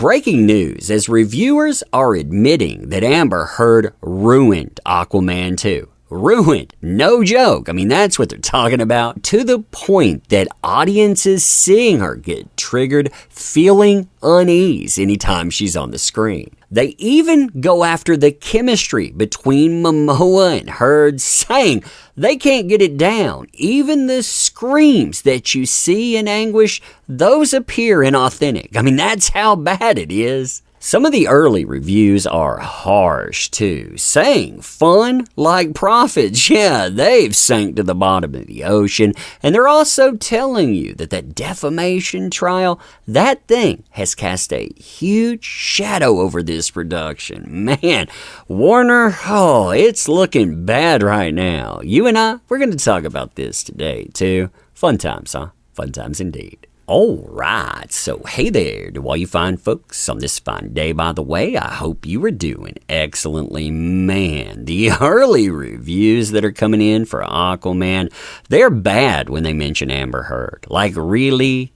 Breaking news, as reviewers are admitting that Amber Heard ruined Aquaman 2. Ruined. No joke. I mean, that's what they're talking about. To the point that audiences seeing her get triggered, feeling unease anytime she's on the screen. They even go after the chemistry between Momoa and Heard, saying they can't get it down. Even the screams that you see in anguish, those appear inauthentic. I mean, that's how bad it is. Some of the early reviews are harsh too, saying fun like profits. Yeah, they've sank to the bottom of the ocean, and they're also telling you that that defamation trial, that thing has cast a huge shadow over this production. Man, Warner, oh, it's looking bad right now. You and I, we're going to talk about this today too. Fun times, huh? Fun times indeed. Alright, so hey there to all you fine folks on this fine day, by the way. I hope you are doing excellently. Man, the early reviews that are coming in for Aquaman, they're bad when they mention Amber Heard. Like really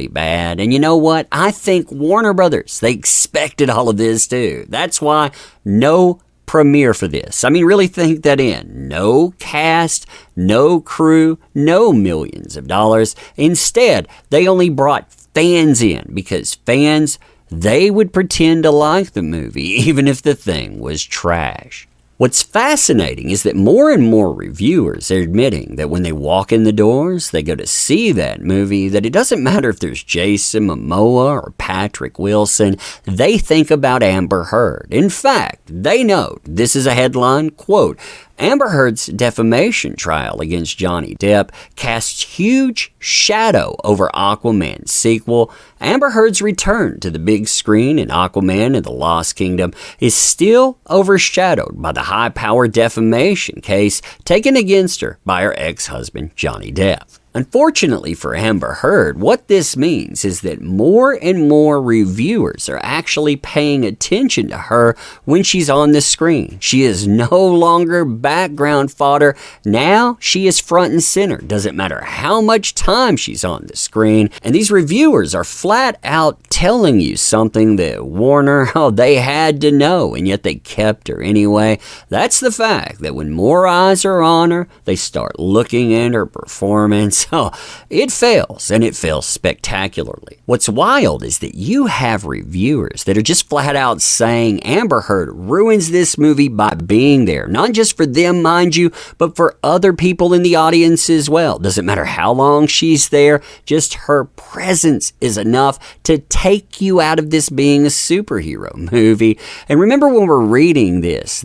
bad. And you know what? I think Warner Brothers, they expected all of this too. That's why no premiere for this. I mean, really think that in. No cast, no crew, no millions of dollars. Instead, they only brought fans in because fans, they would pretend to like the movie even if the thing was trash. What's fascinating is that more and more reviewers are admitting that when they walk in the doors, they go to see that movie, that it doesn't matter if there's Jason Momoa or Patrick Wilson, they think about Amber Heard. In fact, they note, this is a headline, quote, Amber Heard's defamation trial against Johnny Depp casts huge shadow over Aquaman's sequel. Amber Heard's return to the big screen in Aquaman and the Lost Kingdom is still overshadowed by the high-powered defamation case taken against her by her ex-husband, Johnny Depp. Unfortunately for Amber Heard, what this means is that more and more reviewers are actually paying attention to her when she's on the screen. She is no longer background fodder. Now she is front and center. Doesn't matter how much time she's on the screen. And these reviewers are flat out telling you something that Warner, they had to know, and yet they kept her anyway. That's the fact that when more eyes are on her, they start looking at her performance. Oh, it fails, and it fails spectacularly. What's wild is that you have reviewers that are just flat out saying Amber Heard ruins this movie by being there. Not just for them, mind you, but for other people in the audience as well. Doesn't matter how long she's there, just her presence is enough to take you out of this being a superhero movie. And remember when we're reading this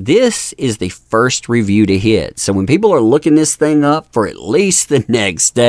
is the first review to hit. So when people are looking this thing up for at least the next day,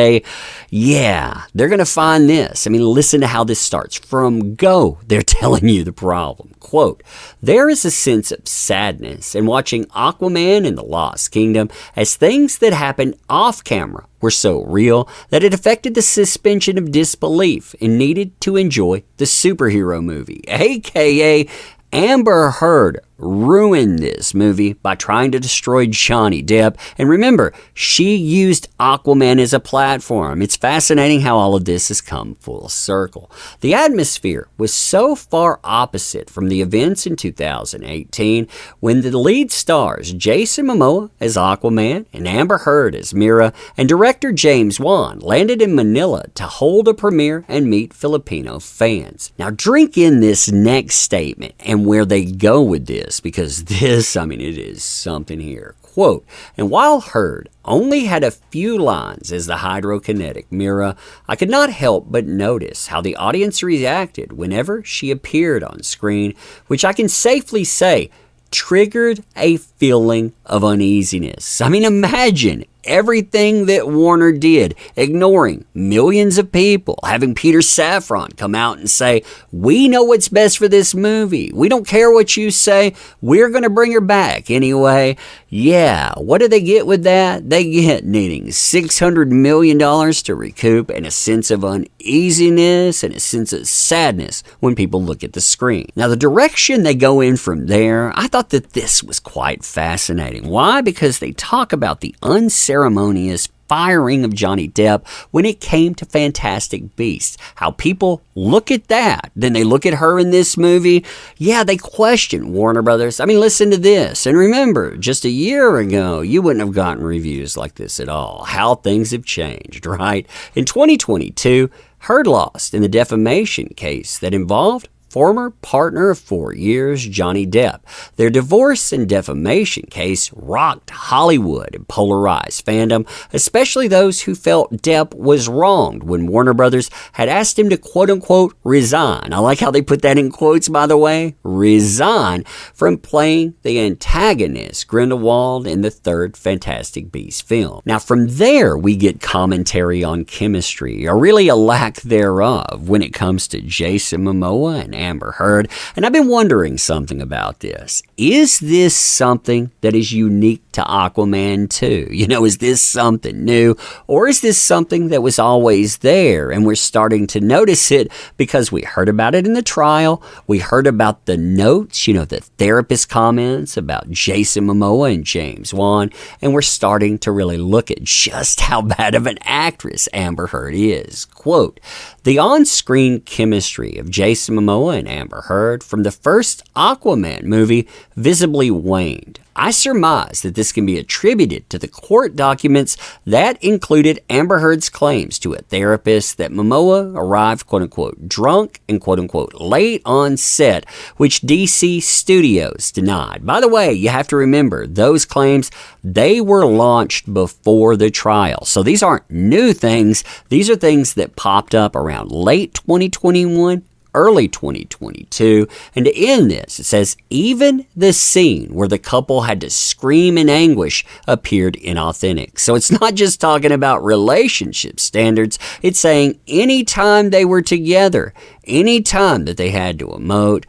yeah, they're going to find this. I mean, listen to how this starts. From go, they're telling you the problem. Quote, there is a sense of sadness in watching Aquaman and the Lost Kingdom as things that happened off camera were so real that it affected the suspension of disbelief and needed to enjoy the superhero movie, aka Amber Heard ruined this movie by trying to destroy Johnny Depp. And remember, she used Aquaman as a platform. It's fascinating how all of this has come full circle. The atmosphere was so far opposite from the events in 2018 when the lead stars Jason Momoa as Aquaman and Amber Heard as Mira and director James Wan landed in Manila to hold a premiere and meet Filipino fans. Now drink in this next statement and where they go with this, because this, I mean, it is something here. Quote, and while Heard only had a few lines as the hydrokinetic Mira, I could not help but notice how the audience reacted whenever she appeared on screen, which I can safely say triggered a feeling of uneasiness. I mean, imagine everything that Warner did, ignoring millions of people, having Peter Safran come out and say, we know what's best for this movie. We don't care what you say. We're going to bring her back anyway. Yeah, what do they get with that? They get needing $600 million to recoup and a sense of uneasiness and a sense of sadness when people look at the screen. Now, the direction they go in from there, I thought that this was quite fascinating. Why? Because they talk about the unceremonious firing of Johnny Depp when it came to Fantastic Beasts. How people look at that, then they look at her in this movie. Yeah, they question Warner Brothers. I mean, listen to this. And remember, just a year ago, you wouldn't have gotten reviews like this at all. How things have changed, right? In 2022, Heard lost in the defamation case that involved former partner of 4 years, Johnny Depp. Their divorce and defamation case rocked Hollywood and polarized fandom, especially those who felt Depp was wronged when Warner Brothers had asked him to quote-unquote resign. I like how they put that in quotes, by the way. Resign from playing the antagonist, Grindelwald, in the third Fantastic Beasts film. Now, from there, we get commentary on chemistry, or really a lack thereof, when it comes to Jason Momoa and Amber Heard, and I've been wondering something about this. Is this something that is unique to Aquaman 2? You know, is this something new, or is this something that was always there and we're starting to notice it because we heard about it in the trial, we heard about the notes, the therapist comments about Jason Momoa and James Wan, and we're starting to really look at just how bad of an actress Amber Heard is. Quote, "The on-screen chemistry of Jason Momoa and Amber Heard from the first Aquaman movie visibly waned. I surmise that this can be attributed to the court documents that included Amber Heard's claims to a therapist that Momoa arrived quote-unquote drunk and quote-unquote late on set, which DC Studios denied." By the way, you have to remember, those claims, they were launched before the trial. So these aren't new things. These are things that popped up around late 2021, early 2022, and to end this, it says, even the scene where the couple had to scream in anguish appeared inauthentic. So it's not just talking about relationship standards, it's saying anytime they were together, anytime that they had to emote,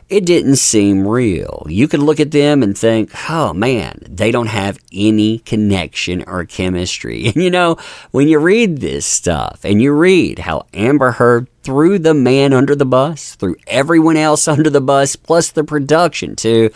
it didn't seem real. You could look at them and think, oh man, they don't have any connection or chemistry. And when you read this stuff and you read how Amber Heard threw the man under the bus, threw everyone else under the bus, plus the production too,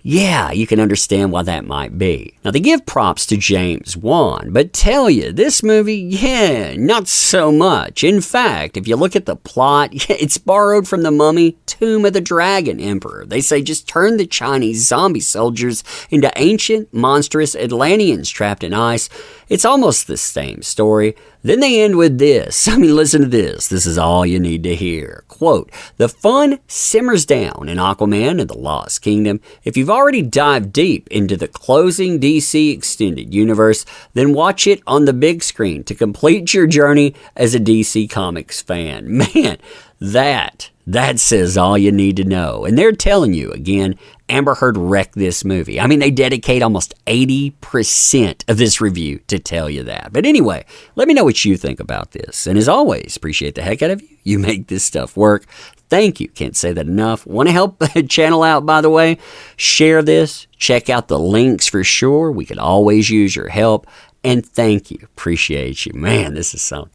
yeah, you can understand why that might be. Now, they give props to James Wan, but tell you, this movie, yeah, not so much. In fact, if you look at the plot, it's borrowed from The Mummy, Tomb of the Dragon Emperor. They say just turn the Chinese zombie soldiers into ancient, monstrous Atlanteans trapped in ice. It's almost the same story. Then they end with this. I mean, listen to this. This is all you need to hear. Quote, "The fun simmers down in Aquaman and the Lost Kingdom. If you've already dived deep into the closing DC extended universe, then watch it on the big screen to complete your journey as a DC Comics fan." Man, that says all you need to know. And they're telling you, again, Amber Heard wrecked this movie. I mean, they dedicate almost 80% of this review to tell you that. But anyway, let me know what you think about this. And as always, appreciate the heck out of you. You make this stuff work. Thank you. Can't say that enough. Want to help the channel out, by the way? Share this. Check out the links for sure. We could always use your help. And thank you. Appreciate you. Man, this is something.